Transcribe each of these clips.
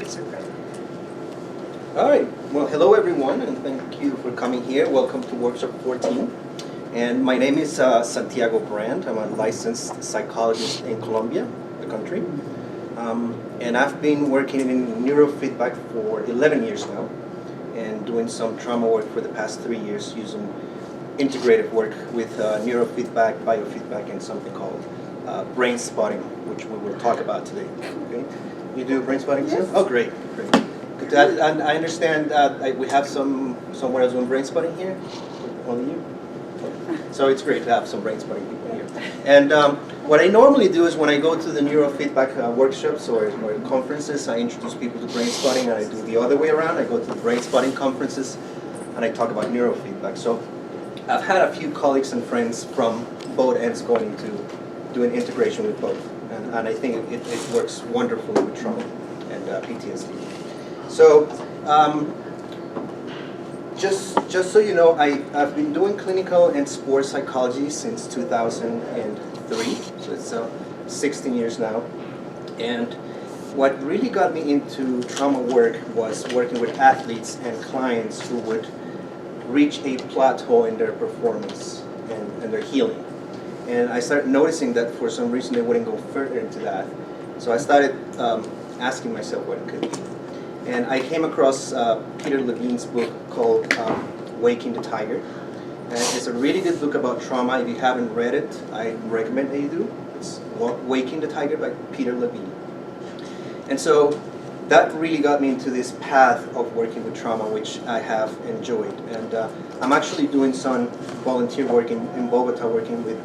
ACERCA. All right. Well, hello everyone, and thank you for coming here. Welcome to Workshop 14. And my name is Santiago Brand. I'm a licensed psychologist in Colombia, the country. And I've been working in neurofeedback for 11 years now, and doing some trauma work for the past 3 years using integrative work with neurofeedback, biofeedback, and something called brain spotting, which we will talk about today. Okay? You do brain spotting too? Yes. Oh, great, great. And I understand we have someone else doing brain spotting here. Only you. So it's great to have some brain spotting people here. And what I normally do is when I go to the neurofeedback workshops or conferences, I introduce people to brain spotting, and I do the other way around. I go to the brain spotting conferences and I talk about neurofeedback. So I've had a few colleagues and friends from both ends going into doing integration with both. And I think it works wonderfully with trauma and PTSD. So just so you know, I've been doing clinical and sports psychology since 2003, so it's 16 years now. And what really got me into trauma work was working with athletes and clients who would reach a plateau in their performance and their healing. And I started noticing that for some reason they wouldn't go further into that. So I started asking myself what it could be. And I came across Peter Levine's book called Waking the Tiger. And it's a really good book about trauma. If you haven't read it, I recommend that you do. It's Waking the Tiger by Peter Levine. And so that really got me into this path of working with trauma, which I have enjoyed. And I'm actually doing some volunteer work in Bogota, working with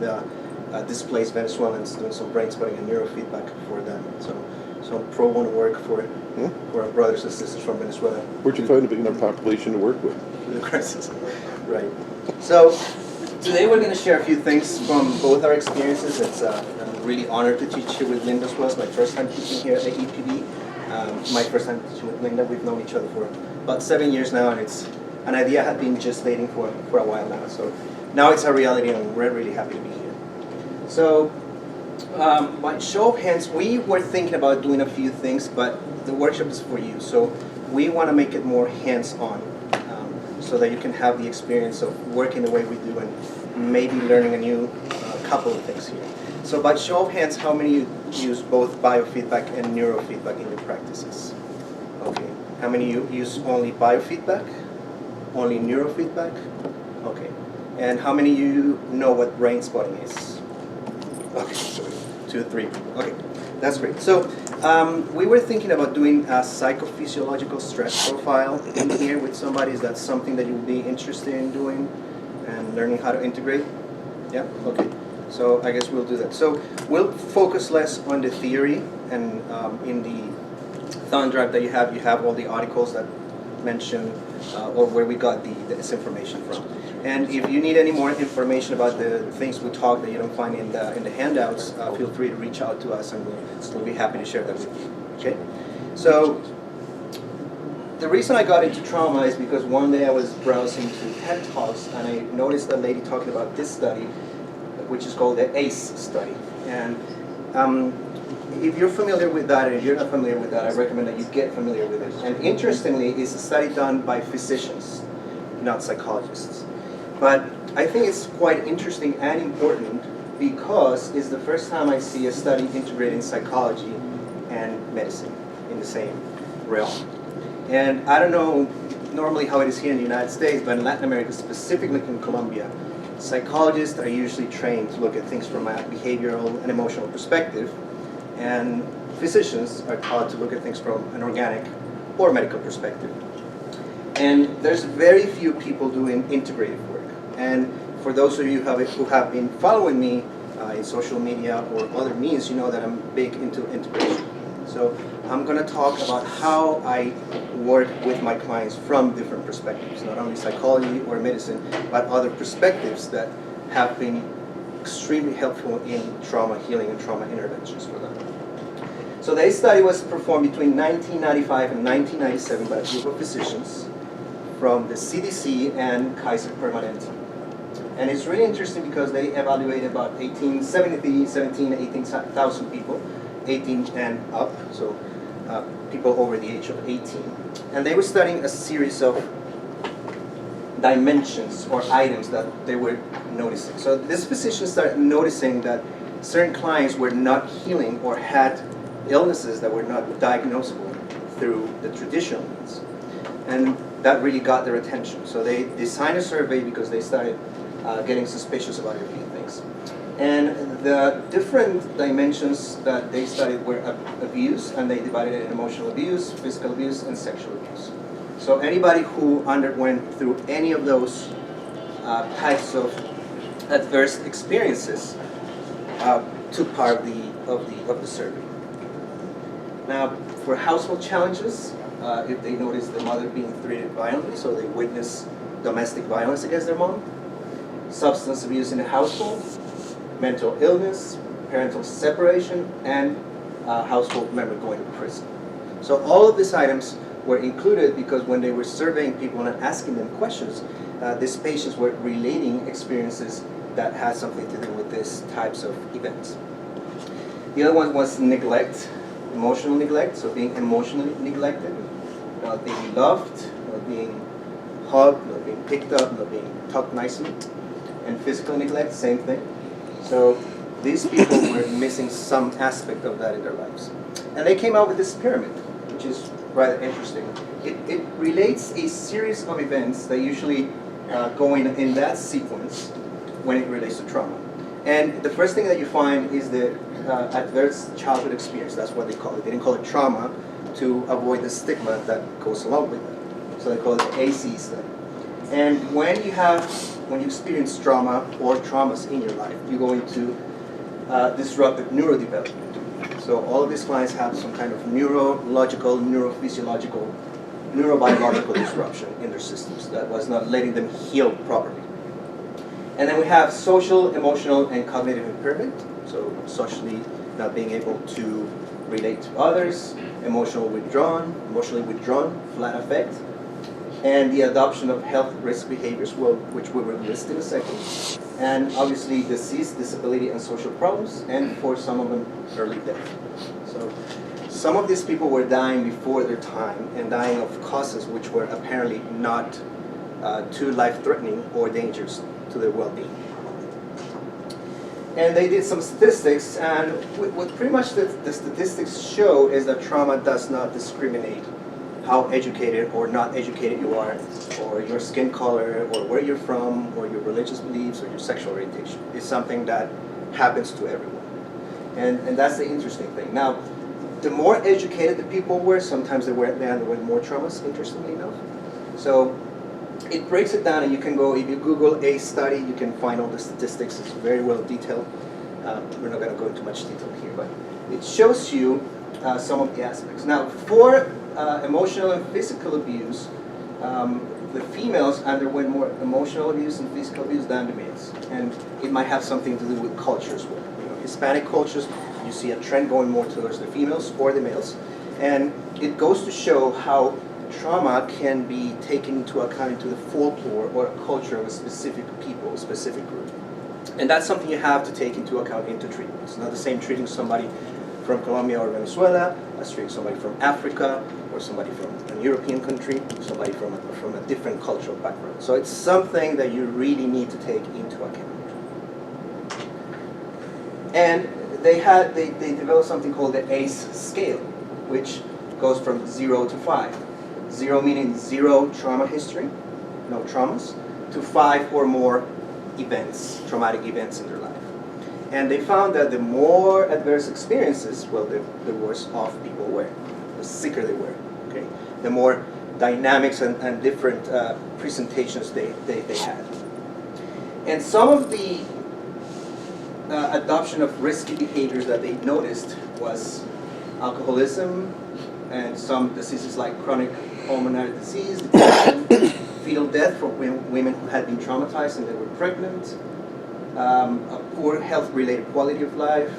displaced Venezuelans, doing some brain spotting and neurofeedback for them. So some pro bono work for our brothers and sisters from Venezuela. Where'd you find a big enough population to work with? The crisis. Right. So today we're going to share a few things from both our experiences. I'm really honored to teach here with Linda as well. It's my first time teaching here at AAPB. My first time teaching with Linda. We've known each other for about 7 years now, and it's an idea I had been gestating for a while now. So now it's a reality, and we're really happy to be here. So by show of hands, we were thinking about doing a few things, but the workshop is for you. So we want to make it more hands-on, so that you can have the experience of working the way we do and maybe learning a new couple of things here. So by show of hands, how many of you use both biofeedback and neurofeedback in your practices? Okay. How many of you use only biofeedback? Only neurofeedback? Okay. And how many of you know what brain spotting is? Okay, so 2 or 3. Okay, that's great. So we were thinking about doing a psychophysiological stress profile in here with somebody. Is that something that you would be interested in doing and learning how to integrate? Yeah, okay. So I guess we'll do that. So we'll focus less on the theory, and in the thumb drive that you have all the articles that mention or where we got this information from. And if you need any more information about the things we talk that you don't find in the handouts, feel free to reach out to us, and we'll be happy to share that with you. Okay? So the reason I got into trauma is because one day I was browsing through TED Talks, and I noticed a lady talking about this study, which is called the ACE study. And if you're familiar with that, and if you're not familiar with that, I recommend that you get familiar with it. And interestingly, it's a study done by physicians, not psychologists. But I think it's quite interesting and important because it's the first time I see a study integrating psychology and medicine in the same realm. And I don't know normally how it is here in the United States, but in Latin America, specifically in Colombia, psychologists are usually trained to look at things from a behavioral and emotional perspective, and physicians are taught to look at things from an organic or medical perspective. And there's very few people doing integrative work. And for those of you who have been following me in social media or other means, you know that I'm big into integration. So I'm going to talk about how I work with my clients from different perspectives, not only psychology or medicine, but other perspectives that have been extremely helpful in trauma healing and trauma interventions for them. So the study was performed between 1995 and 1997 by a group of physicians from the CDC and Kaiser Permanente. And it's really interesting because they evaluated about 18,000 people, 18 and up, so people over the age of 18. And they were studying a series of dimensions or items that they were noticing. So this physician started noticing that certain clients were not healing or had illnesses that were not diagnosable through the traditional means. And that really got their attention. So they designed a survey because they started getting suspicious about a few things. And the different dimensions that they studied were abuse, and they divided it in emotional abuse, physical abuse, and sexual abuse. So anybody who underwent through any of those types of adverse experiences took part of the survey. Now, for household challenges, if they notice the mother being treated violently, so they witness domestic violence against their mom, substance abuse in the household, mental illness, parental separation, and household member going to prison. So all of these items were included because when they were surveying people and asking them questions, these patients were relating experiences that had something to do with these types of events. The other one was neglect, emotional neglect, so being emotionally neglected, not being loved, not being hugged, not being picked up, not being talked nicely, and physical neglect, same thing. So these people were missing some aspect of that in their lives. And they came out with this pyramid, which is rather interesting. It relates a series of events that usually go in that sequence when it relates to trauma. And the first thing that you find is the adverse childhood experience. That's what they call it. They didn't call it trauma to avoid the stigma that goes along with it. So they call it the ACE study. And when you experience trauma or traumas in your life, you go into disrupted neurodevelopment. So all of these clients have some kind of neurological, neurophysiological, neurobiological disruption in their systems that was not letting them heal properly. And then we have social, emotional, and cognitive impairment. So socially not being able to relate to others, emotionally withdrawn, flat affect, and the adoption of health risk behaviors, which we will list in a second, and obviously disease, disability, and social problems, and for some of them, early death. So some of these people were dying before their time and dying of causes which were apparently not too life-threatening or dangerous to their well-being. And they did some statistics, and what pretty much the statistics show is that trauma does not discriminate how educated or not educated you are, or your skin color, or where you're from, or your religious beliefs, or your sexual orientation. It's something that happens to everyone. And that's the interesting thing. Now, the more educated the people were, sometimes they underwent more traumas, interestingly enough. So it breaks it down, and you can go, if you Google a study, you can find all the statistics. It's very well detailed. We're not going to go into much detail here, but it shows you some of the aspects. Now, for emotional and physical abuse, the females underwent more emotional abuse and physical abuse than the males. And it might have something to do with culture as well. You know, Hispanic cultures, you see a trend going more towards the females or the males. And it goes to show how trauma can be taken into account into the folklore or culture of a specific people, a specific group. And that's something you have to take into account into treatment. It's not the same treating somebody from Colombia or Venezuela as treating somebody from Africa, or somebody from an European country, somebody from a different cultural background. So it's something that you really need to take into account. And they developed something called the ACE scale, which goes from 0 to 5. 0 meaning zero trauma history, no traumas, to 5 or more events, traumatic events in their life. And they found that the more adverse experiences, well, the worse off people were, the sicker they were. Okay, the more dynamics and different presentations they had. And some of the adoption of risky behaviors that they noticed was alcoholism, and some diseases like chronic pulmonary disease, depression, fetal death for women who had been traumatized and they were pregnant, a poor health-related quality of life,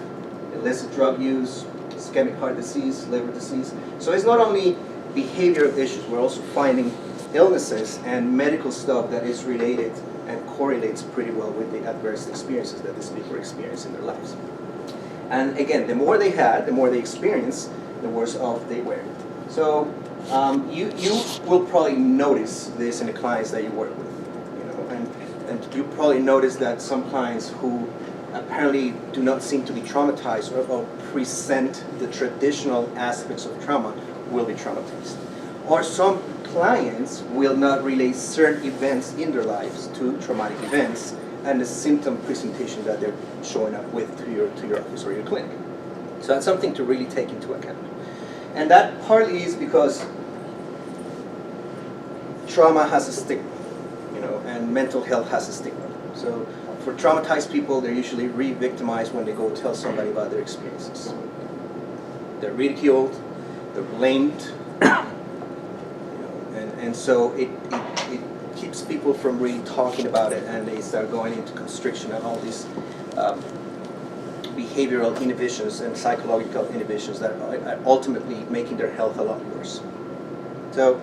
illicit drug use, ischemic heart disease, liver disease. So it's not only behavioral issues, we're also finding illnesses and medical stuff that is related and correlates pretty well with the adverse experiences that these people experience in their lives. And again, the more they had, the more they experienced, the worse off they were. So you will probably notice this in the clients that you work with, and you probably notice that some clients who apparently do not seem to be traumatized or present the traditional aspects of trauma will be traumatized. Or some clients will not relate certain events in their lives to traumatic events and the symptom presentation that they're showing up with to your office or your clinic. So that's something to really take into account. And that partly is because trauma has a stigma, and mental health has a stigma. So for traumatized people, they're usually re-victimized when they go tell somebody about their experiences. They're ridiculed, they're blamed, and so it keeps people from really talking about it, and they start going into constriction and all these behavioral inhibitions and psychological inhibitions that are ultimately making their health a lot worse. So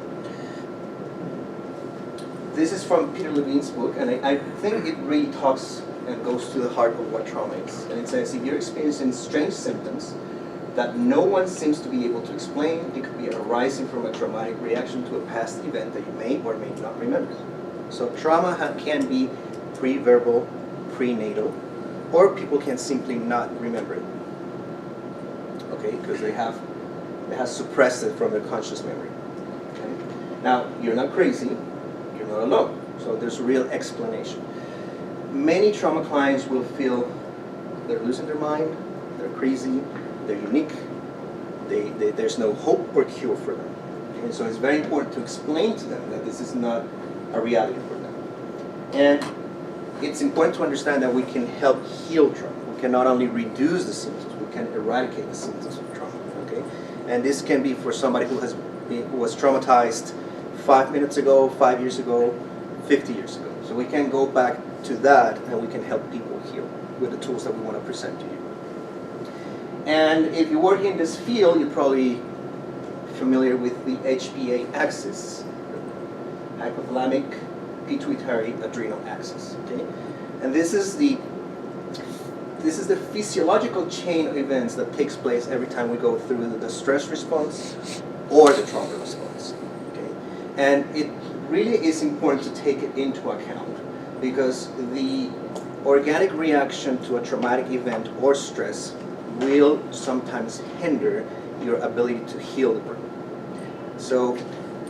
this is from Peter Levine's book, and I think it really talks and goes to the heart of what trauma is. And it says, if you're experiencing strange symptoms that no one seems to be able to explain, it could be arising from a traumatic reaction to a past event that you may or may not remember. So trauma can be pre-verbal, prenatal, or people can simply not remember it, okay, because they have suppressed it from their conscious memory. Okay? Now, you're not crazy, you're not alone, so there's a real explanation. Many trauma clients will feel they're losing their mind, they're crazy, they're unique, there's no hope or cure for them. Okay? So it's very important to explain to them that this is not a reality for them. And it's important to understand that we can help heal trauma. We can not only reduce the symptoms, we can eradicate the symptoms of trauma. Okay? And this can be for somebody who was traumatized 5 minutes ago, 5 years ago, 50 years ago. So we can go back to that and we can help people heal with the tools that we want to present to you. And if you work in this field, you're probably familiar with the HPA axis, hypothalamic pituitary adrenal axis. Okay? And this is the physiological chain of events that takes place every time we go through the stress response or the trauma response. Okay? And it really is important to take it into account because the organic reaction to a traumatic event or stress will sometimes hinder your ability to heal the brain. So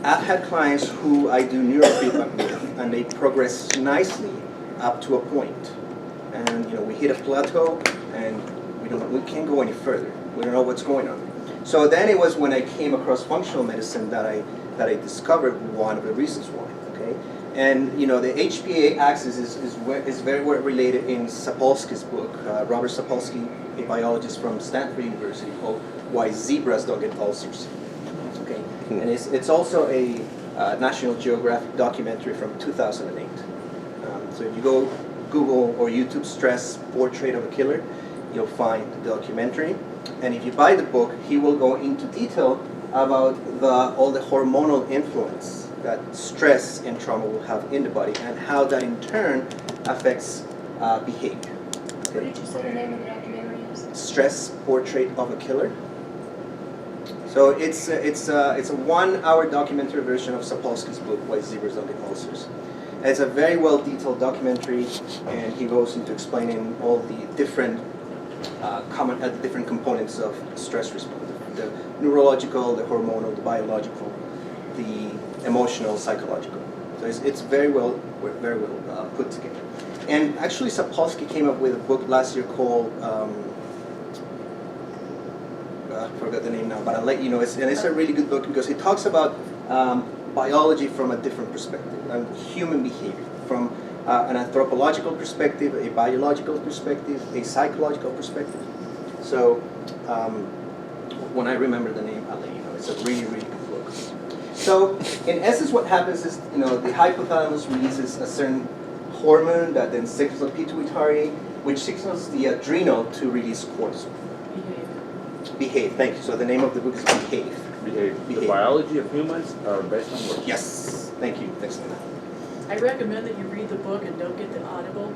I've had clients who I do neurofeedback with, and they progress nicely up to a point. And we hit a plateau, and we can't go any further. We don't know what's going on. So then it was when I came across functional medicine that I discovered one of the reasons why. Okay, and the HPA axis is very well related in Sapolsky's book. Robert Sapolsky, a biologist from Stanford University, called "Why Zebras Don't Get Ulcers." Okay, and it's also a National Geographic documentary from 2008. So if you go Google or YouTube stress portrait of a killer, you'll find the documentary. And if you buy the book, he will go into detail about all the hormonal influence that stress and trauma will have in the body and how that in turn affects behavior. Okay? What did you say the name of the documentary is? Stress Portrait of a Killer. So it's a 1 hour documentary version of Sapolsky's book, Why Zebras Don't Get Ulcers. It's a very well detailed documentary, and he goes into explaining all the different different components of stress response: the neurological, the hormonal, the biological, the emotional, psychological. So it's very well put together. And actually, Sapolsky came up with a book last year called I forgot the name now, but I'll let you know. It's a really good book because it talks about biology from a different perspective, and human behavior from an anthropological perspective, a biological perspective, a psychological perspective. So when I remember the name, I'll let you know. It's a really, really good book. So in essence, what happens is, the hypothalamus releases a certain hormone that then signals the pituitary, which signals the adrenal to release cortisol. Behave. Thank you. So the name of the book is Behave. Behave. The biology of humans are based on what? Yes. Thank you. Thanks, Lena. I recommend that you read the book and don't get the Audible.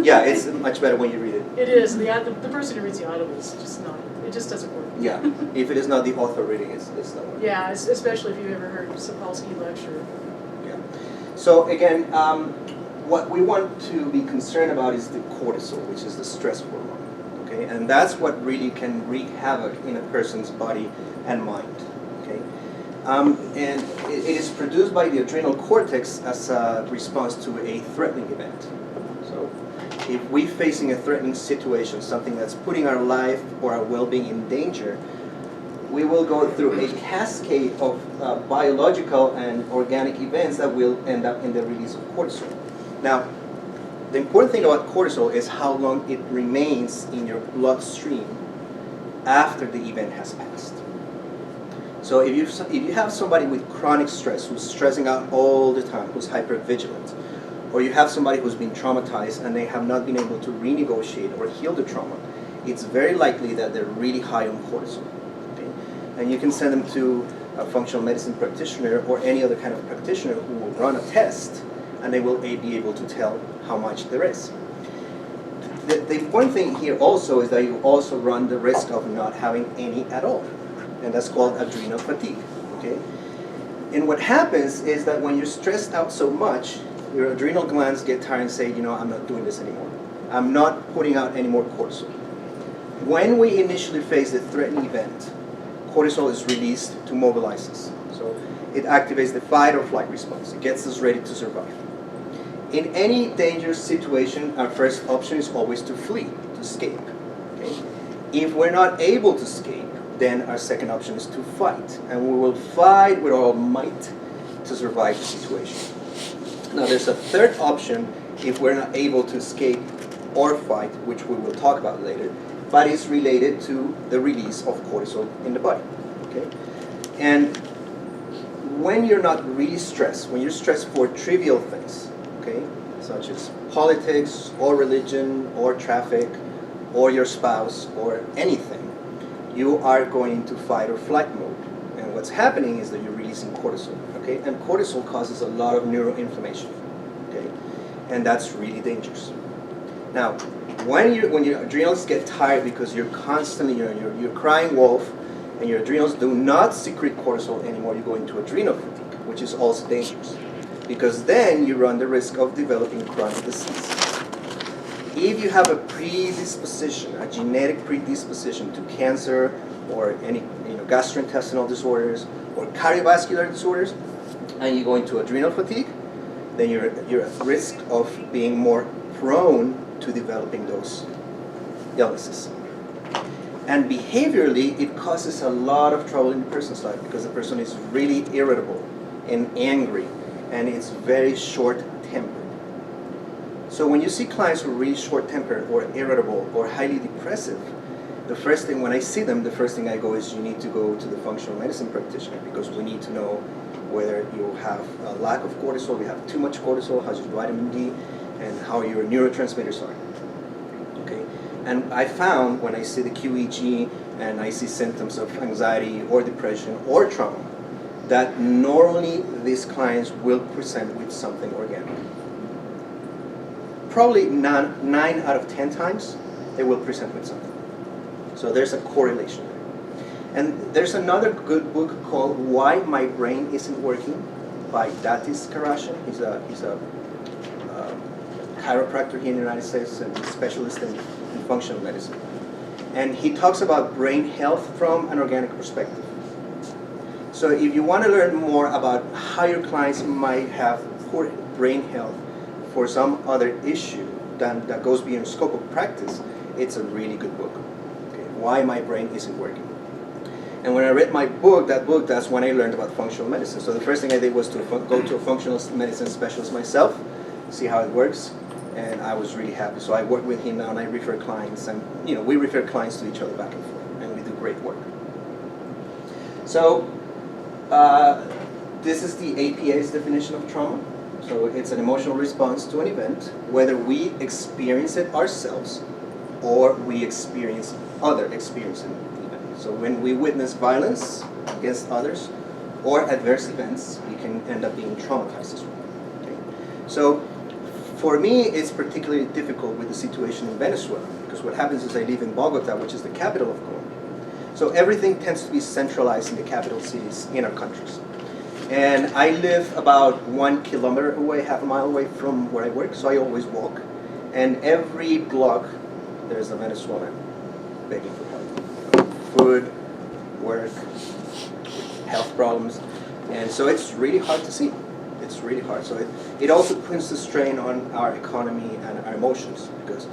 Yeah, it's much better when you read it. It is. The person who reads the Audible is just not. It just doesn't work. Yeah, if it is not the author reading, it's not working. Yeah, especially if you've ever heard Sapolsky lecture. Yeah. So again, what we want to be concerned about is the cortisol, which is the stress hormone. Okay, and that's what really can wreak havoc in a person's body and mind. Okay, and it is produced by the adrenal cortex as a response to a threatening event. So, if we're facing a threatening situation, something that's putting our life or our well-being in danger, we will go through a cascade of biological and organic events that will end up in the release of cortisol. Now, the important thing about cortisol is how long it remains in your bloodstream after the event has passed. So if you have somebody with chronic stress, who's stressing out all the time, who's hypervigilant, or you have somebody who's been traumatized and they have not been able to renegotiate or heal the trauma, it's very likely that they're really high on cortisol. Okay? And you can send them to a functional medicine practitioner or any other kind of practitioner who will run a test, and they will be able to tell how much there is. The important thing here also is that you also run the risk of not having any at all, and that's called adrenal fatigue. Okay? And what happens is that when you're stressed out so much, your adrenal glands get tired and say, I'm not doing this anymore. I'm not putting out any more cortisol. When we initially face the threatening event, cortisol is released to mobilize us. So it activates the fight or flight response. It gets us ready to survive. In any dangerous situation, our first option is always to flee, to escape. Okay? If we're not able to escape, then our second option is to fight. And we will fight with all might to survive the situation. Now there's a third option if we're not able to escape or fight, which we will talk about later, but it's related to the release of cortisol in the body. Okay? And when you're not really stressed, when you're stressed for trivial things, okay, such as politics or religion or traffic or your spouse or anything, you are going into fight or flight mode. And what's happening is that you're releasing cortisol. Okay? And cortisol causes a lot of neuroinflammation. Okay? And that's really dangerous. Now, when your adrenals get tired because you're constantly, you're crying wolf, and your adrenals do not secrete cortisol anymore, you go into adrenal fatigue, which is also dangerous. Because then you run the risk of developing chronic disease. If you have a predisposition, a genetic predisposition to cancer or any gastrointestinal disorders or cardiovascular disorders, and you go into adrenal fatigue, then you're at risk of being more prone to developing those illnesses. And behaviorally, it causes a lot of trouble in the person's life because the person is really irritable and angry, and it's very short-tempered. So when you see clients who are really short-tempered or irritable or highly depressive, the first thing I go is you need to go to the functional medicine practitioner, because we need to know whether you have a lack of cortisol, you have too much cortisol, how's your vitamin D, and how your neurotransmitters are. Okay? And I found when I see the QEG and I see symptoms of anxiety or depression or trauma, that normally these clients will present with something organic. Probably 9 out of 10 times, they will present with something. So there's a correlation there. And there's another good book called Why My Brain Isn't Working by Datis Karashian. He's a chiropractor here in the United States and specialist in functional medicine. And he talks about brain health from an organic perspective. So if you want to learn more about how your clients might have poor brain health for some other issue that goes beyond scope of practice, it's a really good book. Okay? Why My Brain Isn't Working. And when I read my book, that's when I learned about functional medicine. So the first thing I did was to go to a functional medicine specialist myself, see how it works, and I was really happy. So I work with him now, and I refer clients, and we refer clients to each other back and forth, and we do great work. So this is the APA's definition of trauma. So it's an emotional response to an event, whether we experience it ourselves or we experience other experiencing the event. So when we witness violence against others or adverse events, we can end up being traumatized as well. Okay? So for me, it's particularly difficult with the situation in Venezuela, because what happens is I live in Bogota, which is the capital of Colombia. So everything tends to be centralized in the capital cities in our countries. And I live about 1 kilometer away, half a mile away from where I work, so I always walk. And every block, there's a Venezuelan begging for help. Food, work, health problems. And so it's really hard to see. It's really hard. So it also puts the strain on our economy and our emotions, because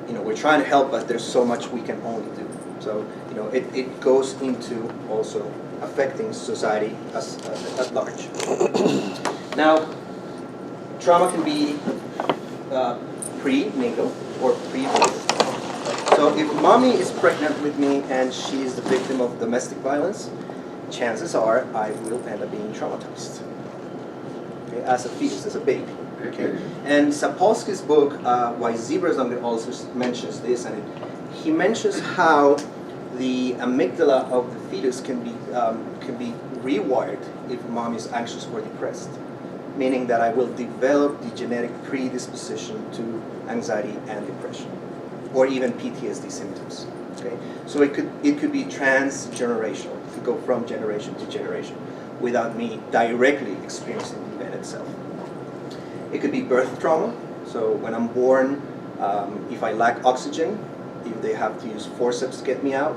we're trying to help, but there's so much we can only do. So it goes into also affecting society at large. Now, trauma can be prenatal or prenatal. So if mommy is pregnant with me and she is the victim of domestic violence, chances are I will end up being traumatized. Okay, as a fetus, as a baby. Okay. And Sapolsky's book, Why Zebras Don't Get Ulcers, mentions this, and he mentions how the amygdala of the fetus can be rewired if mom is anxious or depressed, meaning that I will develop the genetic predisposition to anxiety and depression, or even PTSD symptoms. Okay, so it could be transgenerational. It could go from generation to generation without me directly experiencing the event itself. It could be birth trauma. So when I'm born, if I lack oxygen, if they have to use forceps to get me out,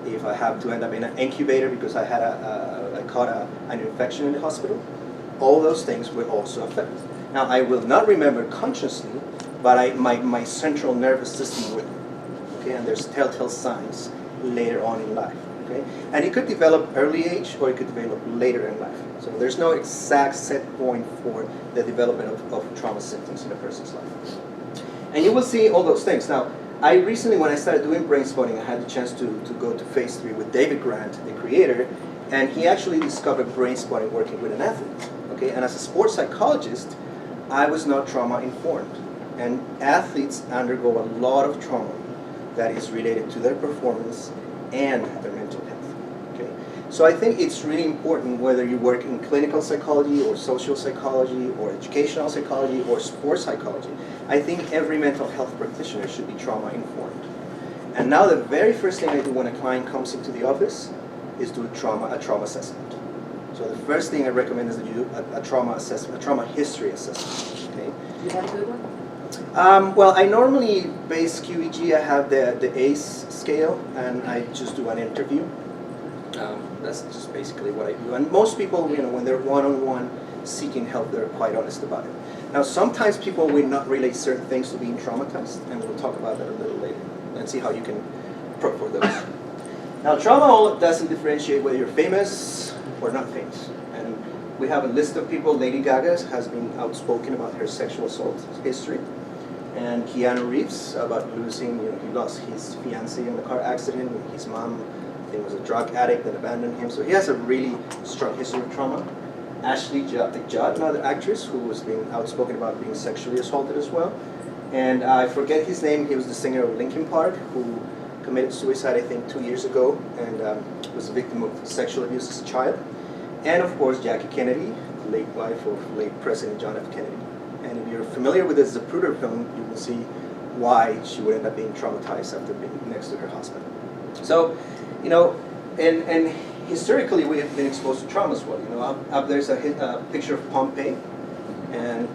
if I have to end up in an incubator because I caught an infection in the hospital, all those things will also affect. Now, I will not remember consciously, but my central nervous system will. Okay, and there's telltale signs later on in life. Okay, and it could develop early age or it could develop later in life. So there's no exact set point for the development of trauma symptoms in a person's life. And you will see all those things. Now, I recently, when I started doing brain spotting, I had the chance to go to phase 3 with David Grant, the creator, and he actually discovered brain spotting working with an athlete. Okay, and as a sports psychologist, I was not trauma informed. And athletes undergo a lot of trauma that is related to their performance and their mental health. Okay, so I think it's really important whether you work in clinical psychology or social psychology or educational psychology or sports psychology. I think every mental health practitioner should be trauma informed. And now the very first thing I do when a client comes into the office is do a trauma assessment. So the first thing I recommend is that you do a trauma assessment, a trauma history assessment. Okay. You have a good one? Well, I normally base QEG. I have the ACE scale, and I just do an interview. That's just basically what I do. And most people, when they're one-on-one seeking help, they're quite honest about it. Now, sometimes people will not relate certain things to being traumatized, and we'll talk about that a little later and see how you can prep for those. Now, trauma doesn't differentiate whether you're famous or not famous. And we have a list of people. Lady Gaga has been outspoken about her sexual assault history. And Keanu Reeves about losing, he lost his fiancée in a car accident. His mom, I think, was a drug addict that abandoned him. So he has a really strong history of trauma. Ashley Judd, another actress who was being outspoken about being sexually assaulted as well. And I forget his name. He was the singer of Linkin Park who committed suicide, I think, 2 years ago, and was a victim of sexual abuse as a child. And of course, Jackie Kennedy, late wife of late President John F. Kennedy. And if you're familiar with the Zapruder film, you will see why she would end up being traumatized after being next to her husband. So, and historically we have been exposed to trauma as well. Up there's a picture of Pompeii, and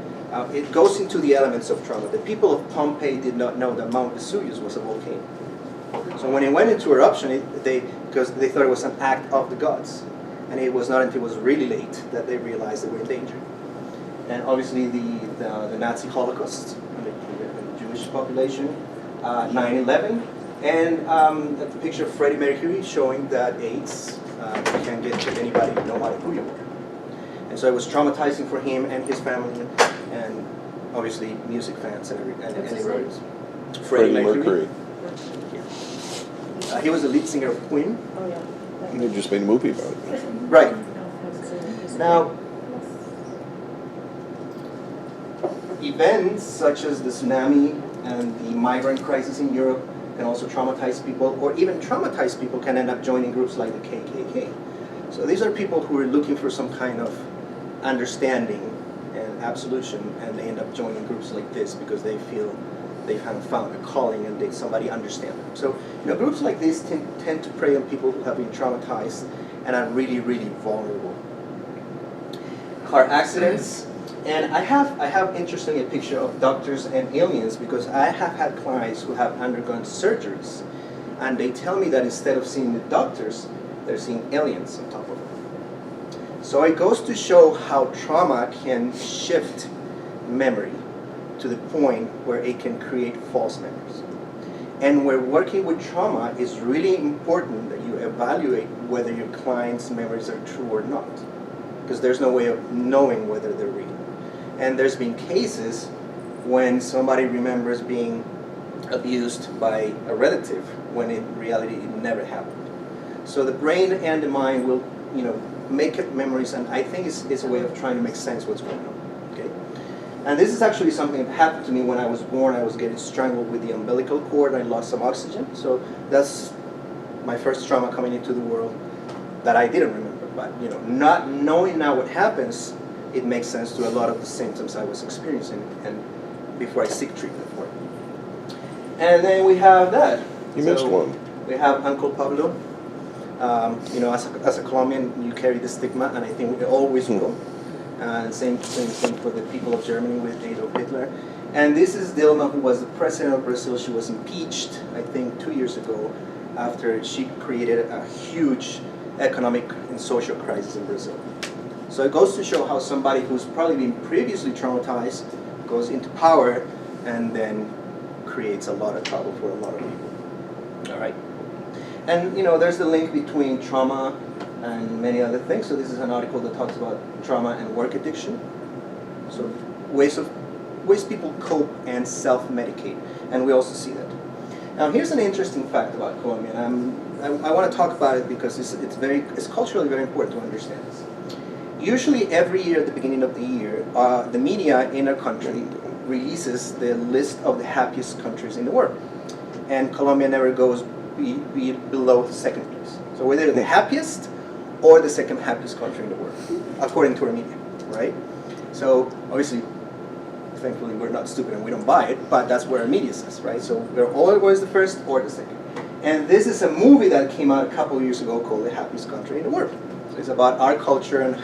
it goes into the elements of trauma. The people of Pompeii did not know that Mount Vesuvius was a volcano. So when it went into eruption, because they thought it was an act of the gods. And it was not until it was really late that they realized they were in danger. And obviously the Nazi Holocaust, the Jewish population, 9/11, and the picture of Freddie Mercury showing that AIDS can get to anybody no matter who you are. And so it was traumatizing for him and his family, and obviously music fans and everybody. Freddie Mercury. He was the lead singer of Queen. Oh, yeah. And they just made a movie about it. Right. Now, events such as the tsunami and the migrant crisis in Europe can also traumatize people, or even traumatized people can end up joining groups like the KKK. So these are people who are looking for some kind of understanding and absolution, and they end up joining groups like this because they feel they have found a calling and somebody understands them. So, groups like this tend to prey on people who have been traumatized and are really, really vulnerable. Car accidents, and I have interestingly a picture of doctors and aliens, because I have had clients who have undergone surgeries, and they tell me that instead of seeing the doctors, they're seeing aliens on top of them. So it goes to show how trauma can shift memory to the point where it can create false memories. And where working with trauma, is really important that you evaluate whether your client's memories are true or not, because there's no way of knowing whether they're real. And there's been cases when somebody remembers being abused by a relative when in reality it never happened. So the brain and the mind will, make up memories, and I think it's a way of trying to make sense of what's going on. Okay? And this is actually something that happened to me when I was born. I was getting strangled with the umbilical cord, and I lost some oxygen. So that's my first trauma coming into the world that I didn't remember. But not knowing now what happens, it makes sense to a lot of the symptoms I was experiencing, and before I seek treatment for it. And then we have that. You missed one. We have Uncle Pablo. As a Colombian, you carry the stigma, and I think we always will. And same thing for the people of Germany with Adolf Hitler. And this is Dilma, who was the president of Brazil. She was impeached, I think, 2 years ago, after she created a huge economic and social crisis in Brazil. So it goes to show how somebody who's probably been previously traumatized goes into power and then creates a lot of trouble for a lot of people. All right. And there's the link between trauma and many other things. So this is an article that talks about trauma and work addiction. So ways people cope and self-medicate, and we also see that. Now here's an interesting fact about Colombia. I want to talk about it because it's culturally very important to understand this. Usually every year at the beginning of the year, the media in our country releases the list of the happiest countries in the world, and Colombia never goes be below the second place. So we're either the happiest or the second happiest country in the world, according to our media, right? So obviously, thankfully, we're not stupid and we don't buy it, but that's where our media says, right? So we're always the first or the second. And this is a movie that came out a couple of years ago called The Happiest Country in the World. So it's about our culture and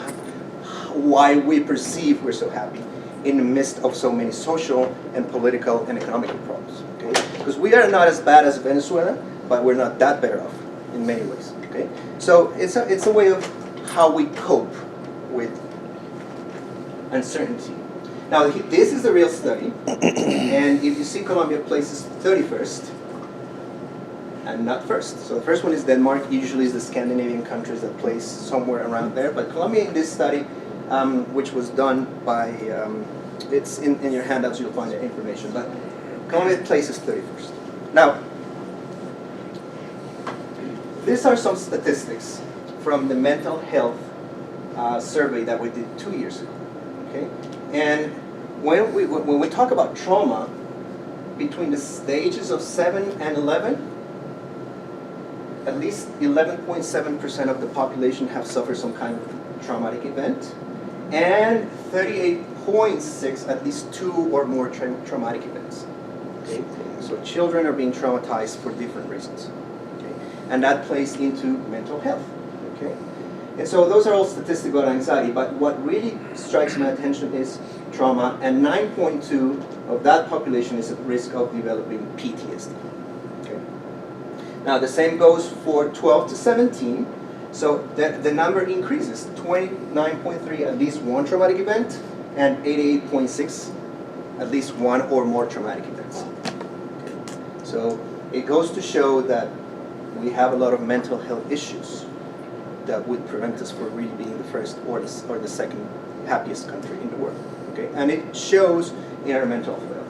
why we perceive we're so happy in the midst of so many social and political and economic problems, okay? Because we are not as bad as Venezuela, but we're not that better off in many ways, okay? So it's a way of how we cope with uncertainty. Now, this is a real study, and if you see Colombia places 31st, and not first. So the first one is Denmark, usually is the Scandinavian countries that place somewhere around there, but Colombia in this study, which was done by, it's in your handouts, you'll find the information, but Colombia places 31st. Now, these are some statistics from the mental health survey that we did 2 years ago, okay? And when we talk about trauma, between the stages of 7 and 11, at least 11.7% of the population have suffered some kind of traumatic event, and 38.6% at least 2 or more traumatic events. Okay? So children are being traumatized for different reasons. Okay? And that plays into mental health. Okay? And so those are all statistics about anxiety, but what really strikes my attention is trauma, and 9.2% of that population is at risk of developing PTSD. Okay? Now the same goes for 12 to 17, so the number increases, 29.3% at least one traumatic event, and 88.6% at least one or more traumatic events. Okay? So it goes to show that we have a lot of mental health issues that would prevent us from really being the first or the second happiest country in the world. Okay? And it shows in our mental health.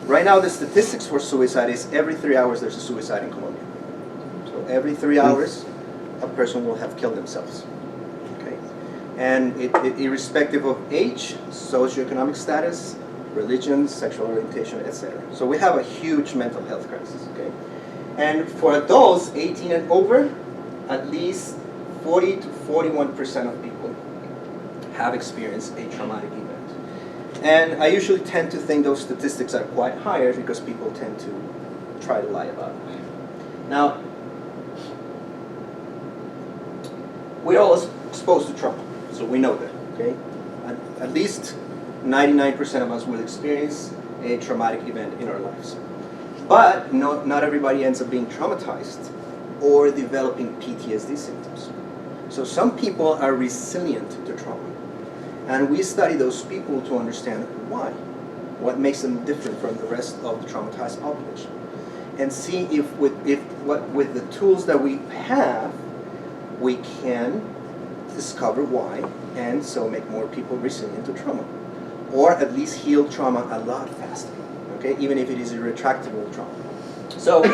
Right now the statistics for suicide is every 3 hours there's a suicide in Colombia. So every 3 hours a person will have killed themselves. Okay? And irrespective of age, socioeconomic status, religion, sexual orientation, etc. So we have a huge mental health crisis. Okay? And for adults 18 and over, at least 40 to 41% of people have experienced a traumatic event. And I usually tend to think those statistics are quite higher because people tend to try to lie about it. Now, we're all exposed to trauma, so we know that, okay? At least 99% of us will experience a traumatic event in our lives. But not everybody ends up being traumatized or developing PTSD symptoms. So some people are resilient to trauma. And we study those people to understand why. What makes them different from the rest of the traumatized population. And see if with the tools that we have, we can discover why and so make more people resilient to trauma. Or at least heal trauma a lot faster, okay? Even if it is a retractable trauma. So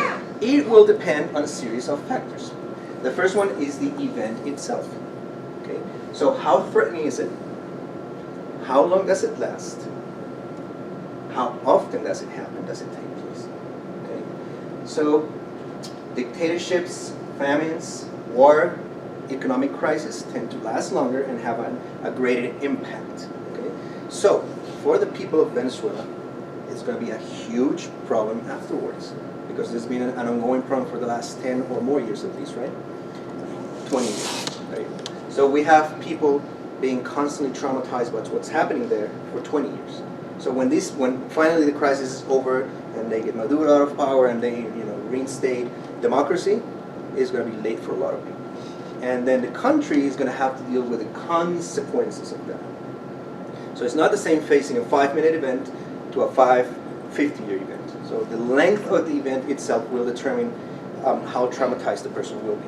it will depend on a series of factors. The first one is the event itself, okay? So how threatening is it? How long does it last? How often does it happen? Does it take place? Okay? So dictatorships, famines, war, economic crisis tend to last longer and have a greater impact. Okay? So for the people of Venezuela, it's going to be a huge problem afterwards because there's been an ongoing problem for the last 10 or more years at least, right? 20 years, right? So we have people being constantly traumatized by what's happening there for 20 years. So when finally the crisis is over and they get Maduro out of power and they reinstate democracy, it's going to be late for a lot of people. And then the country is going to have to deal with the consequences of that. So it's not the same facing a 5-minute event to a 50-year event. So the length of the event itself will determine how traumatized the person will be.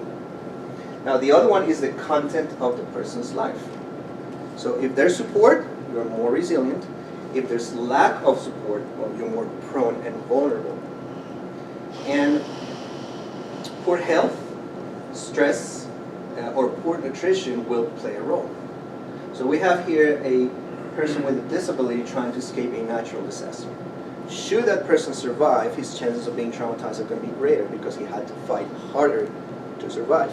Now the other one is the content of the person's life. So if there's support, you're more resilient. If there's lack of support, well, you're more prone and vulnerable. And poor health, stress, or poor nutrition will play a role. So we have here a person with a disability trying to escape a natural disaster. Should that person survive, his chances of being traumatized are going to be greater because he had to fight harder to survive.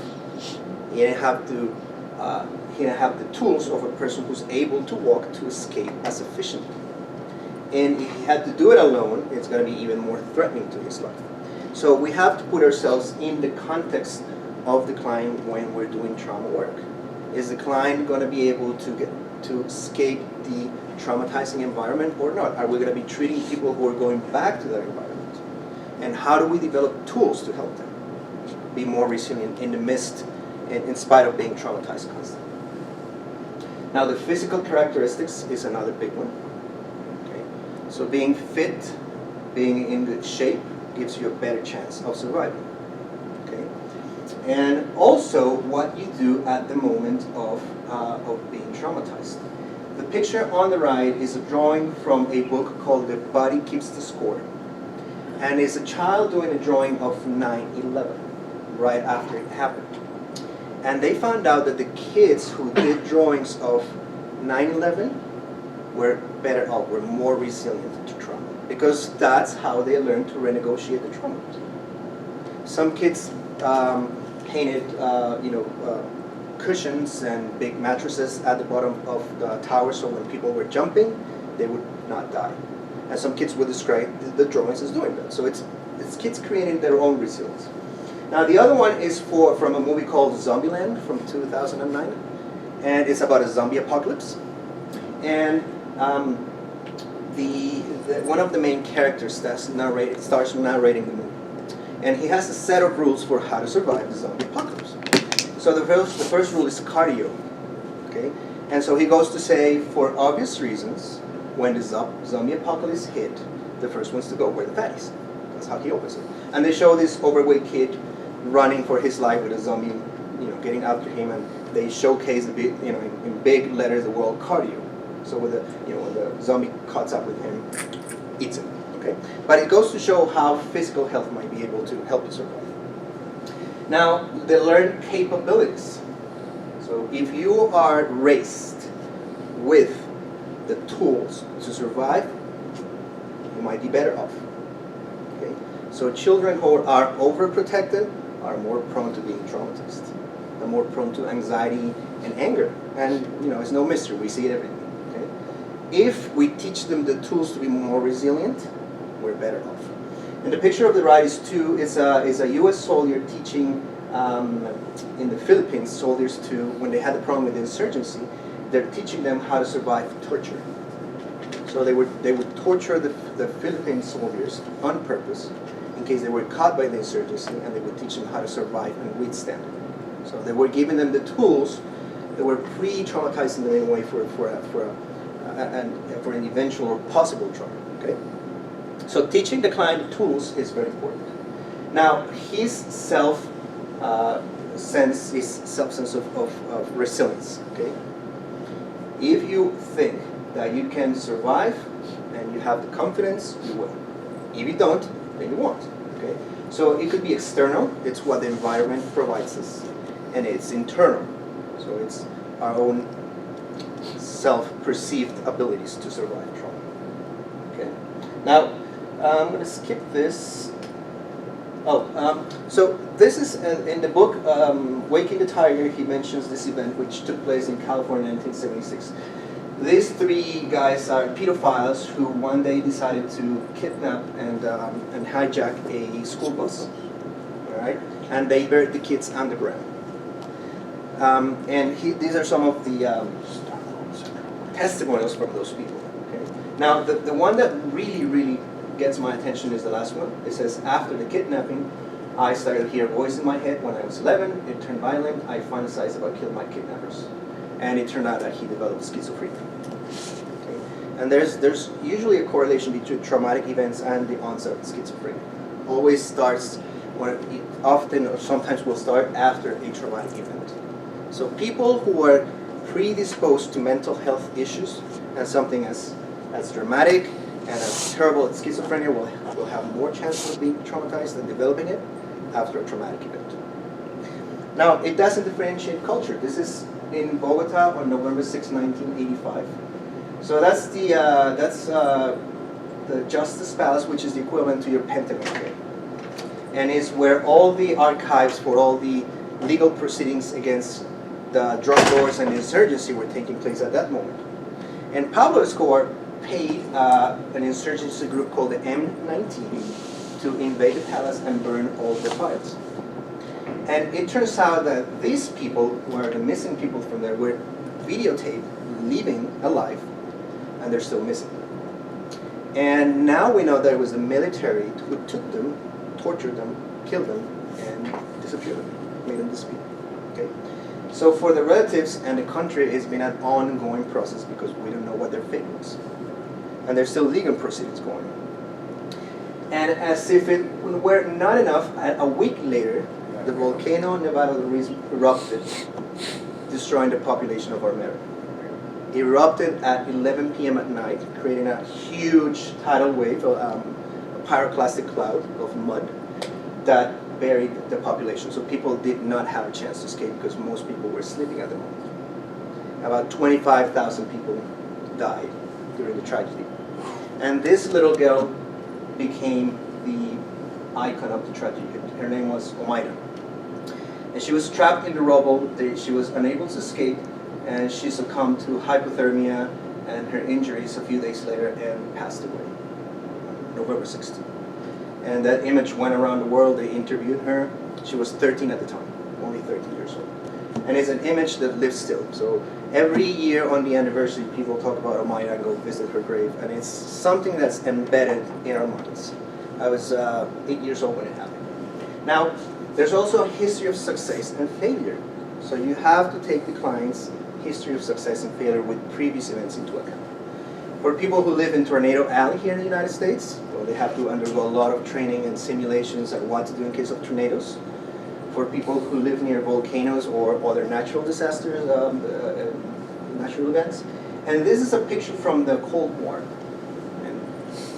He didn't have the tools of a person who's able to walk to escape as efficiently. And if he had to do it alone, it's going to be even more threatening to his life. So we have to put ourselves in the context of the client when we're doing trauma work. Is the client going to be able to escape the traumatizing environment or not? Are we going to be treating people who are going back to that environment? And how do we develop tools to help them be more resilient in the midst, in spite of being traumatized constantly? Now the physical characteristics is another big one. Okay? So being fit, being in good shape gives you a better chance of surviving. Okay? And also what you do at the moment of being traumatized. The picture on the right is a drawing from a book called The Body Keeps the Score. And it's a child doing a drawing of 9/11 right after it happened. And they found out that the kids who did drawings of 9/11 were better off, were more resilient to trauma. Because that's how they learned to renegotiate the trauma. Some kids painted cushions and big mattresses at the bottom of the tower so when people were jumping, they would not die. And some kids would describe the drawings as doing that. So it's kids creating their own resilience. Now the other one is from a movie called Zombieland from 2009, and it's about a zombie apocalypse. And one of the main characters starts narrating the movie, and he has a set of rules for how to survive the zombie apocalypse. So the first rule is cardio, okay? And so he goes to say, for obvious reasons, when the zombie apocalypse hit, the first ones to go were the fatties. That's how he opens it. And they show this overweight kid running for his life with a zombie, getting after him, and they showcase the big, in big letters the word cardio. So when the zombie cuts up with him, eats him. Okay, but it goes to show how physical health might be able to help you survive. Now, the learned capabilities. So if you are raised with the tools to survive, you might be better off. Okay, so children who are overprotected are more prone to being traumatized. They're more prone to anxiety and anger. And it's no mystery, we see it every day. Okay? if we teach them the tools to be more resilient, we're better off. And the picture of the right is a U.S. soldier teaching in the Philippines soldiers to, when they had a problem with insurgency, they're teaching them how to survive torture. So they would torture the Philippine soldiers on purpose in case they were caught by the insurgency, and they would teach them how to survive and withstand it. So they were giving them the tools. They were pre-traumatizing them in a way for an eventual or possible trauma. Okay. So teaching the client the tools is very important. Now his sense of resilience. Okay. If you think that you can survive and you have the confidence, you will. If you don't, then you won't. Okay? So it could be external, it's what the environment provides us, and it's internal. So it's our own self-perceived abilities to survive trauma. Okay? Now, I'm going to skip this. So this is in the book, Waking the Tiger, he mentions this event which took place in California in 1976. These three guys are pedophiles who one day decided to kidnap and hijack a school bus, all right? And they buried the kids underground. These are some of the testimonials from those people. Okay? Now, the one that really gets my attention is the last one. It says, after the kidnapping, I started to hear a voice in my head when I was 11. It turned violent. I fantasized about killing my kidnappers. And it turned out that he developed schizophrenia. Okay. And there's usually a correlation between traumatic events and the onset of schizophrenia. Always starts, or it often or sometimes will start after a traumatic event. So people who are predisposed to mental health issues and something as dramatic and as terrible as schizophrenia will have more chances of being traumatized and developing it after a traumatic event. Now, it doesn't differentiate culture. This is in Bogota on November 6, 1985. So that's the Justice Palace, which is the equivalent to your Pentagon, okay? And is where all the archives for all the legal proceedings against the drug lords and the insurgency were taking place at that moment. And Pablo Escobar paid an insurgency group called the M19 to invade the palace and burn all the files. And it turns out that these people, who are the missing people from there, were videotaped living alive, and they're still missing. And now we know that it was the military who took them, tortured them, killed them, and disappeared them, made them disappear. Okay? So for the relatives and the country, it's been an ongoing process because we don't know what their fate was. And there's still legal proceedings going on. And as if it were not enough, a week later, the volcano Nevada erupted, destroying the population of Armero. Erupted at 11 p.m. at night, creating a huge tidal wave, a pyroclastic cloud of mud that buried the population. So people did not have a chance to escape because most people were sleeping at the moment. About 25,000 people died during the tragedy. And this little girl became the icon of the tragedy. Her name was Omaira. And she was trapped in the rubble. She was unable to escape, and she succumbed to hypothermia and her injuries a few days later and passed away, November 16th. And that image went around the world. They interviewed her. She was 13 at the time, only 13 years old. And it's an image that lives still. So every year on the anniversary, people talk about Omaira and go visit her grave, and it's something that's embedded in our minds. I was 8 years old when it happened. Now, there's also a history of success and failure. So you have to take the client's history of success and failure with previous events into account. For people who live in Tornado Alley here in the United States, well, they have to undergo a lot of training and simulations on what to do in case of tornadoes. For people who live near volcanoes or other natural disasters, natural events. And this is a picture from the Cold War. And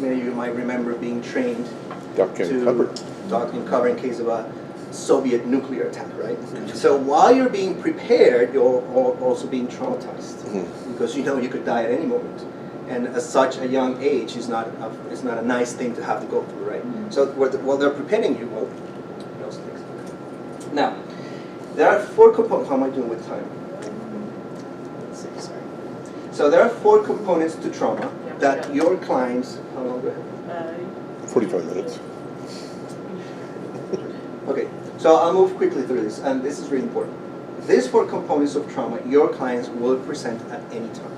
many of you might remember being trained Duck and cover in case of a Soviet nuclear attack, right? So while you're being prepared, you're also being traumatized because you know you could die at any moment. And at such a young age, it's not a nice thing to have to go through, right? So while they're preparing you, well, those things. Now, there are 4 components. How am I doing with time? Let's see, sorry. So there are 4 components to trauma Yeah, that yeah. your clients, how long do I have? 45 minutes. Okay, so I'll move quickly through this, and this is really important. These 4 components of trauma, your clients will present at any time,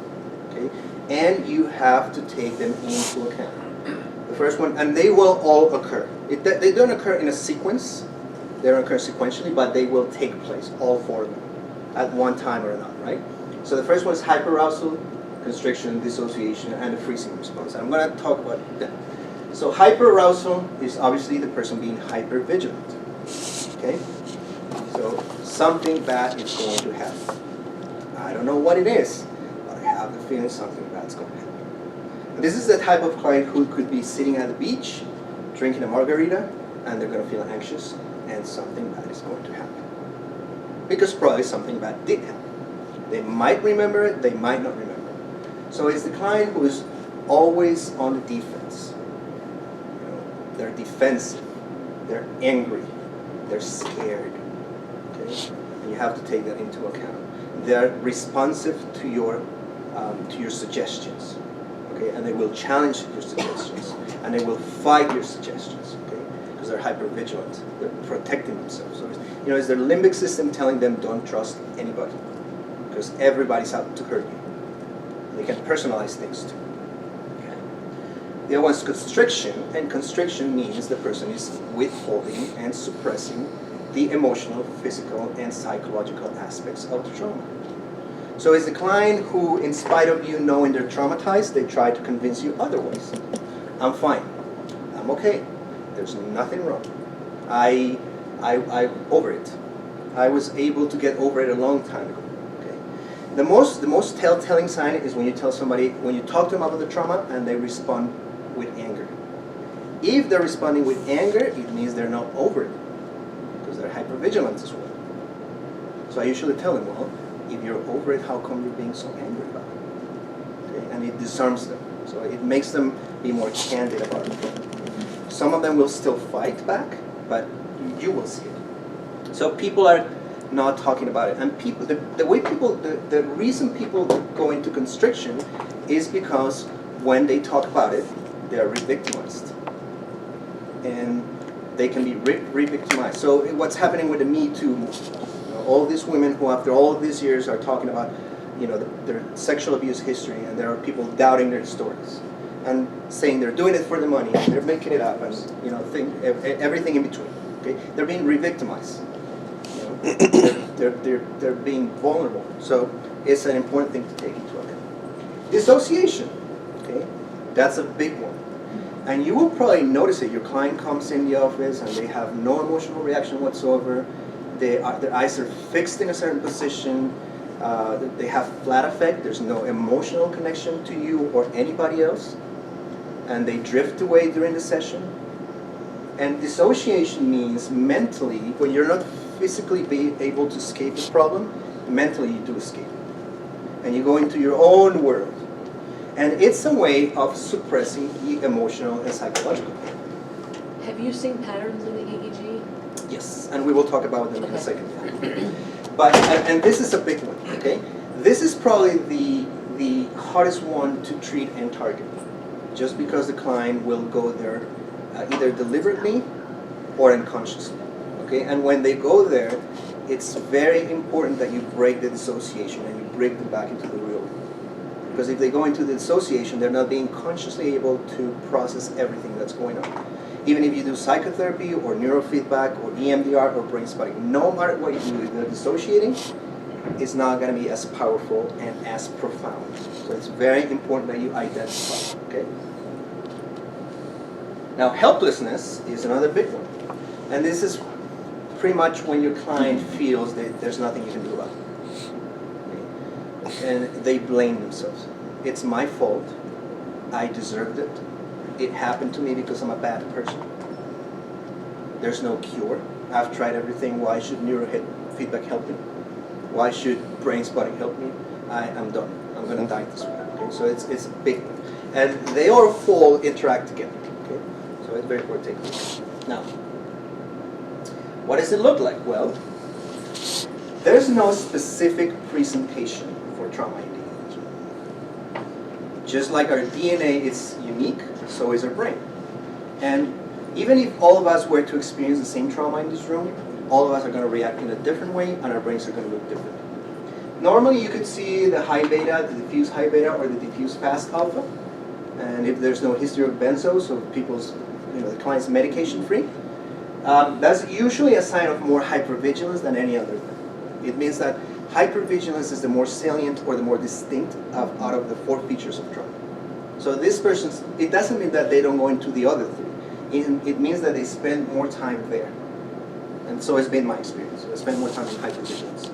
okay? And you have to take them into account. The first one, and they will all occur. They don't occur in a sequence, they don't occur sequentially, but they will take place, all 4 of them, at one time or another, right? So the first one is hyperarousal, constriction, dissociation, and the freezing response. And I'm going to talk about that. So hyperarousal is obviously the person being hypervigilant. Okay? So something bad is going to happen. I don't know what it is, but I have the feeling something bad is going to happen. And this is the type of client who could be sitting at the beach, drinking a margarita, and they're going to feel anxious, and something bad is going to happen. Because probably something bad did happen. They might remember it, they might not remember it. So it's the client who is always on the defense. You know, they're defensive, they're angry, they're scared. Okay? And you have to take that into account. They're responsive to your suggestions. Okay? And they will challenge your suggestions, and they will fight your suggestions. Okay? Because they're hypervigilant, they're protecting themselves. So it's their limbic system telling them don't trust anybody, because everybody's out to hurt you. They can personalize things too. Okay. The other one is constriction, and constriction means the person is withholding and suppressing the emotional, physical, and psychological aspects of the trauma. So it's the client who, in spite of you knowing they're traumatized, they try to convince you otherwise. I'm fine. I'm okay. There's nothing wrong. I'm over it. I was able to get over it a long time ago. The most telltale sign is when you tell somebody, when you talk to them about the trauma and they respond with anger. If they're responding with anger, it means they're not over it, because they're hypervigilant as well. So I usually tell them, well, if you're over it, how come you're being so angry about it? Okay? And it disarms them. So it makes them be more candid about it. Some of them will still fight back, but you will see it. So people are not talking about it, and people, the reason people go into constriction is because when they talk about it, they are re-victimized, and they can be re-victimized. So what's happening with the Me Too movement? All these women who, after all of these years, are talking about, their sexual abuse history, and there are people doubting their stories and saying they're doing it for the money, and they're making it up, and everything in between. Okay, they're being re-victimized. They're being vulnerable. So it's an important thing to take into account. Dissociation, okay, that's a big one. And you will probably notice it. Your client comes in the office and they have no emotional reaction whatsoever. Their eyes are fixed in a certain position. They have flat affect. There's no emotional connection to you or anybody else. And they drift away during the session. And dissociation means mentally, when you're not physically be able to escape the problem, mentally you do escape. And you go into your own world. And it's a way of suppressing the emotional and psychological pain. Have you seen patterns in the EEG? Yes, and we will talk about them in a second. But, and this is a big one, okay? This is probably the hardest one to treat and target, just because the client will go there either deliberately or unconsciously. Okay, and when they go there, it's very important that you break the dissociation and you bring them back into the real world. Because if they go into the dissociation, they're not being consciously able to process everything that's going on. Even if you do psychotherapy or neurofeedback or EMDR or brain spotting, no matter what you do, if they're dissociating, it's not going to be as powerful and as profound. So it's very important that you identify. Okay. Now, helplessness is another big one, and this is pretty much when your client feels that there's nothing you can do about it. Okay. And they blame themselves. It's my fault. I deserved it. It happened to me because I'm a bad person. There's no cure. I've tried everything. Why should neurofeedback help me? Why should brain spotting help me? I'm done. I'm going to die this way. Okay? So it's a big one. And they all four interact together. Okay? So it's very important to take a look. Now, what does it look like? Well, there's no specific presentation for trauma in the EEG. Just like our DNA is unique, so is our brain. And even if all of us were to experience the same trauma in this room, all of us are going to react in a different way, and our brains are going to look different. Normally, you could see the high beta, the diffuse high beta, or the diffuse fast alpha. And if there's no history of benzos, so people's, the client's medication-free, that's usually a sign of more hypervigilance than any other thing. It means that hypervigilance is the more salient or the more distinct out of the 4 features of trauma. So this person's, it doesn't mean that they don't go into the other 3. It means that they spend more time there. And so it's been my experience. I spend more time in hypervigilance.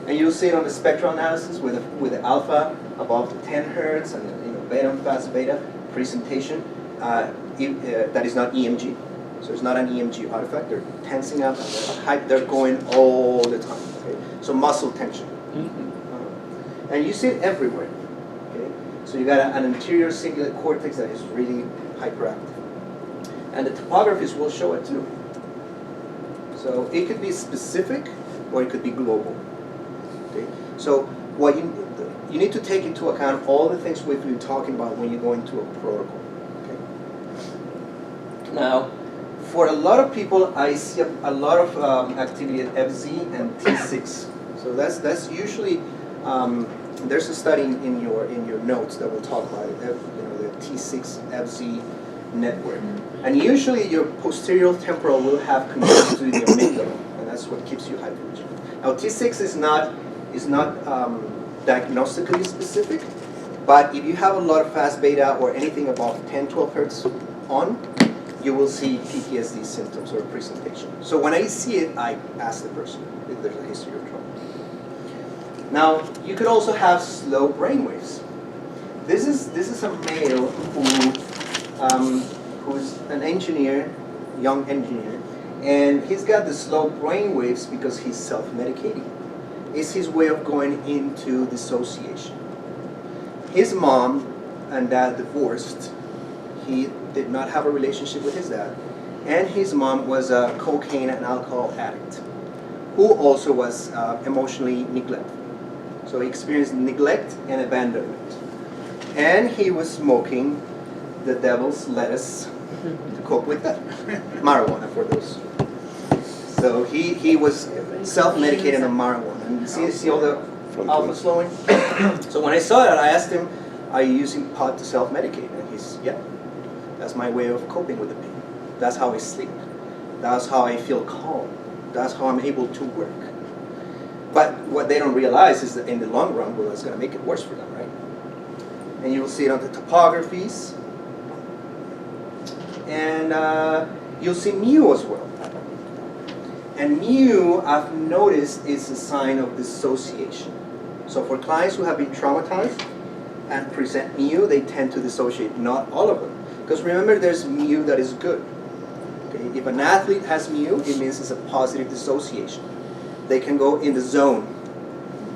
And you'll see it on the spectral analysis with the alpha above the 10 hertz and beta and fast beta presentation. That is not EMG. So it's not an EMG artifact. They're tensing up and they're going all the time. Okay? So muscle tension. And you see it everywhere. Okay? So you got an anterior cingulate cortex that is really hyperactive. And the topographies will show it too. So it could be specific or it could be global. Okay? So what you need to take into account all the things we've been talking about when you go into a protocol. Okay? Now, for a lot of people, I see a lot of activity at FZ and T6. So that's usually there's a study in your notes that will talk about it. The T6 FZ network, and usually your posterior temporal will have connected to the amygdala, and that's what keeps you hypervigilant. Now T6 is not diagnostically specific, but if you have a lot of fast beta or anything above 10-12 hertz on, you will see PTSD symptoms or presentation. So when I see it, I ask the person if there's a history of trauma. Now, you could also have slow brainwaves. This is a male who's an engineer, young engineer, and he's got the slow brainwaves because he's self-medicating. It's his way of going into dissociation. His mom and dad divorced. He did not have a relationship with his dad, and his mom was a cocaine and alcohol addict who also was emotionally neglected. So he experienced neglect and abandonment. And he was smoking the devil's lettuce to cope with that. Marijuana for those. So he was self-medicated on marijuana. And you see all the alpha slowing? So when I saw that, I asked him, are you using pot to self-medicate? And he's, yeah. That's my way of coping with the pain. That's how I sleep. That's how I feel calm. That's how I'm able to work. But what they don't realize is that in the long run, well, it's going to make it worse for them, right? And you will see it on the topographies. And you'll see mu as well. And mu, I've noticed, is a sign of dissociation. So for clients who have been traumatized and present mu, they tend to dissociate. Not all of them. Because remember, there's mu that is good. Okay? If an athlete has mu, it means it's a positive dissociation. They can go in the zone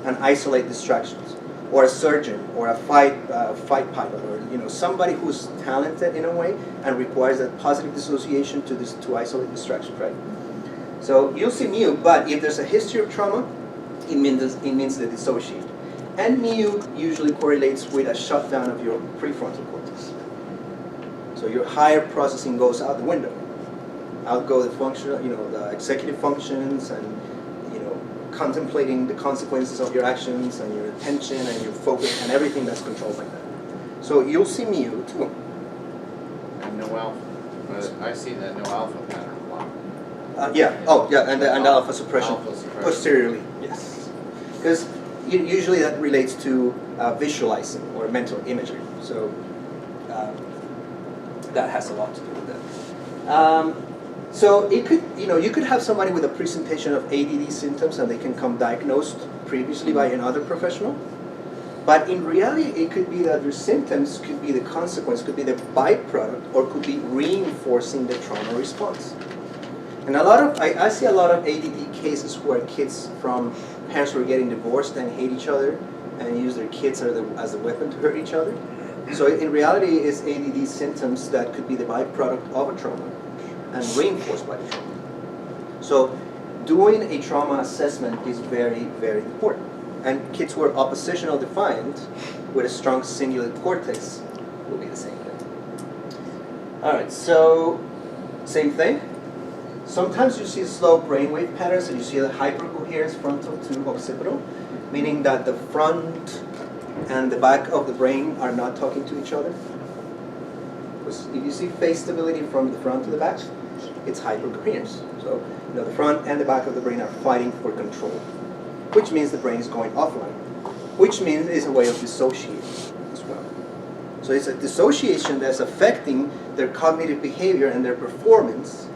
and isolate distractions. Or a surgeon, or a fight pilot, or somebody who's talented in a way and requires that positive dissociation to isolate distractions, right? So you'll see mu, but if there's a history of trauma, it means they dissociate. And mu usually correlates with a shutdown of your prefrontal cortex. So your higher processing goes out the window. Out go the functional, the executive functions and contemplating the consequences of your actions and your attention and your focus and everything that's controlled like that. So you'll see mu too. And no alpha. I see that no alpha pattern a lot. And the alpha suppression posteriorly, yes. Because usually that relates to visualizing or mental imagery. So that has a lot to do with that. So it could, you could have somebody with a presentation of ADD symptoms and they can come diagnosed previously by another professional. But in reality, it could be that their symptoms could be the consequence, could be the byproduct, or could be reinforcing the trauma response. And I see a lot of ADD cases where kids from parents who are getting divorced and hate each other and use their kids as a weapon to hurt each other. So in reality, it's ADD symptoms that could be the byproduct of a trauma and reinforced by the trauma. So doing a trauma assessment is very, very important. And kids who are oppositional defiant with a strong cingulate cortex will be the same thing. All right, so same thing. Sometimes you see slow brainwave patterns and you see the hypercoherence frontal to occipital, meaning that the front and the back of the brain are not talking to each other. Because if you see phase stability from the front to the back, it's hypercoherence. So the front and the back of the brain are fighting for control, which means the brain is going offline, which means it's a way of dissociating as well. So it's a dissociation that's affecting their cognitive behavior and their performance,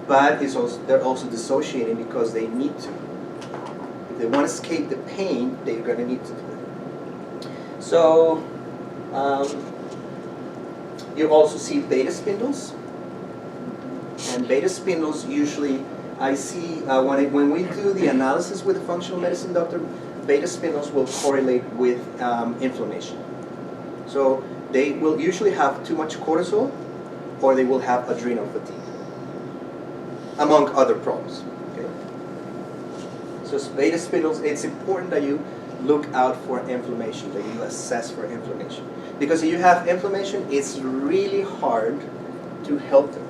but they're also dissociating because they need to. If they want to escape the pain, they're going to need to do that. So you also see beta spindles. And beta spindles usually, I see when we do the analysis with a functional medicine doctor, beta spindles will correlate with inflammation. So they will usually have too much cortisol, or they will have adrenal fatigue, among other problems. Okay? So beta spindles, it's important that you look out for inflammation, that you assess for inflammation. Because if you have inflammation, it's really hard to help them.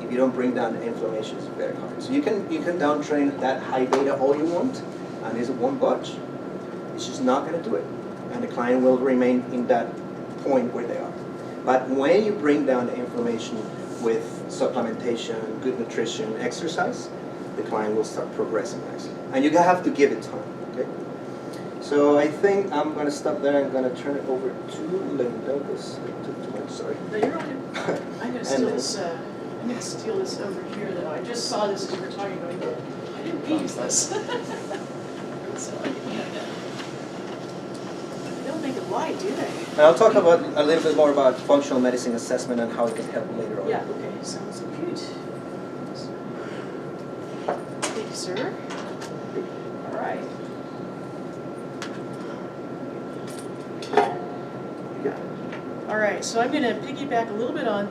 If you don't bring down the inflammation, it's very hard. So you can downtrain that high beta all you want, and it won't budge. It's just not going to do it. And the client will remain in that point where they are. But when you bring down the inflammation with supplementation, good nutrition, exercise, the client will start progressing nicely. And you have to give it time, okay? So I think I'm going to stop there. I'm going to turn it over to Linda, because I took too much, sorry. No, you're okay. I'm gonna steal this, over here, though. I just saw this as you were talking about it. I didn't use this. So I didn't have that. They don't make it light, do they? And I'll talk about a little bit more about functional medicine assessment and how it can help later on. Yeah, okay, sounds good. Thank you, sir. All right. All right, so I'm gonna piggyback a little bit on,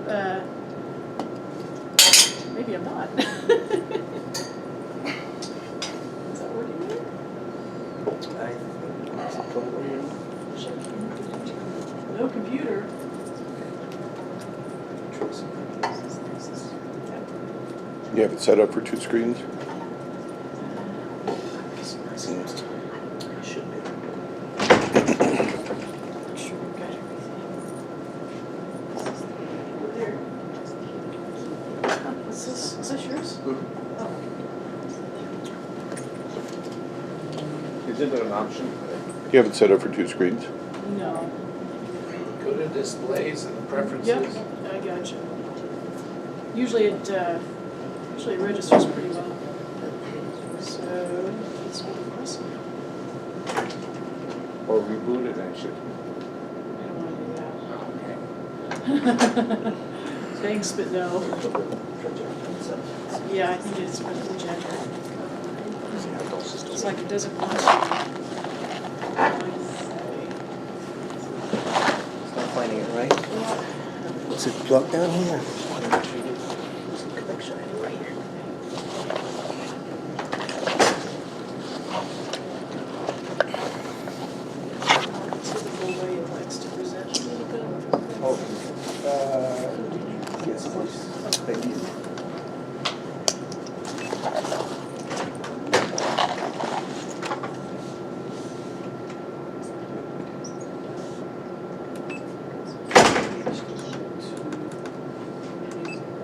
maybe I'm not. Is that working here? I think it's probably No computer. You have it set up for 2 screens? should be. Sure, we've got everything. There. Oh, what's this? Is this yours? Mhm. Oh. Isn't it an option? You have it set up for 2 screens? No. Go to displays and Yep, preferences. I gotcha. Usually it registers pretty well. So, this one was, Or reboot it and should. I don't want to do that. Thanks, but no. Yeah, I think it's for the projector. It's like it doesn't want to. It's not finding it right. Is it plugged down here? There's a connection right here. Typical way it likes to present. Oh, yes, please. Thank you.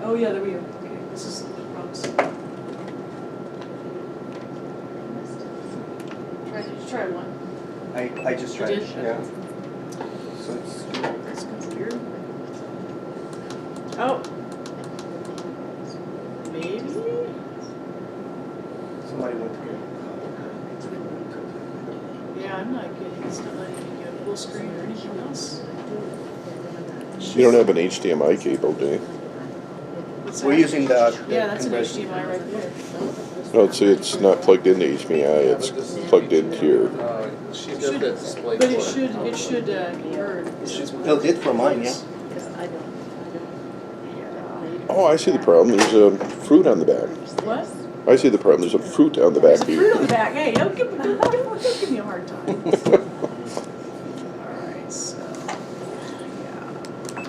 Oh, yeah, there we go. Okay, this is the promise. Did you try one? I just tried You it, did? yeah. So it's It's kind of weird. Oh. Maybe? somebody went here. Yeah, I'm not getting, it's not letting me go full screen or anything else. You don't have an HDMI cable, do you? What's We're that? using the Yeah, that's an conversion. HDMI right there. No, see, it's not plugged into HDMI, it's plugged into your... She does that display. But it for should be heard. It did for mine, yeah. Oh, I see the problem, there's a fruit on the back. What? I see the problem. There's a fruit on the back There's of a fruit on the you. back, hey, don't give me a hard time. Alright, so, yeah.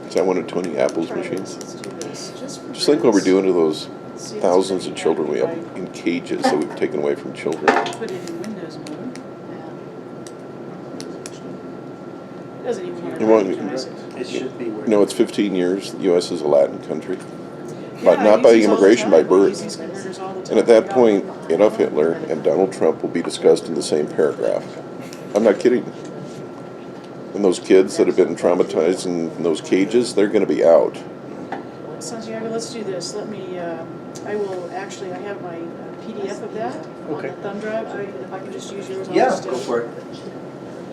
Is that one of Tony Apple's Try this, machines? let's do this, just for Just think what we're grants. doing to those Let's see if thousands it's of children we have right. in cages that we've taken away from children. Put it in Windows mode. Doesn't even want to You want- recognize it. It should be You working. know, it's 15 years. The U.S. is a Latin country. Yeah, But I not use by these all the immigration, by time. We use birth. these converters all the And time. at that point, Adolf Hitler and Donald Trump will be discussed in the same paragraph. I'm not kidding. And those kids that have been traumatized in those cages, they're going to be out. Santiago, let's do this. Let me, I will, actually, I have my PDF of that on Okay. the thumb drive. If I can just use yours, I'll Yeah, just go for it.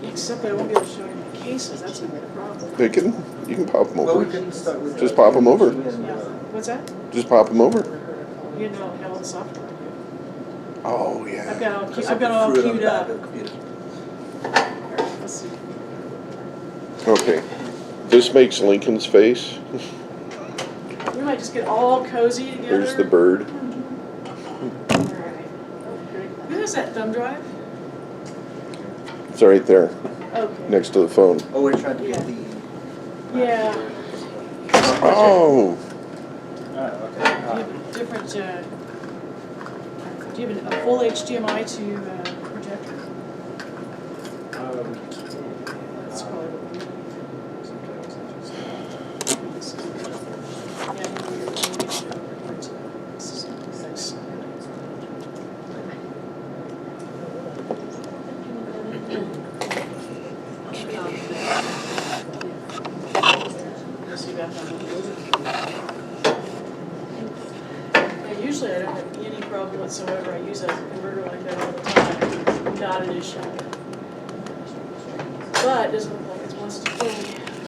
Except I won't be able to show you my cases. That's another problem. You can pop them Well, we over. can start with. Just pop 'em over. Yeah. What's that? Just pop them over. You know, have all the software. Oh, I've yeah. got all queued up. Let's see. Okay. This makes Lincoln's face. We might just get all cozy together. There's the bird. Who has that thumb drive? It's right there, Okay. next to the phone. Oh, we're trying to get the. Yeah. Oh! Oh, okay. Do you have a different, do you have a full HDMI to projector? That's probably what we need. Yeah, maybe we'll get you over to this. See that one? Yeah, usually I don't have any problem whatsoever. I use a converter like that all the time. Not an issue. But it doesn't look like it wants to kill me.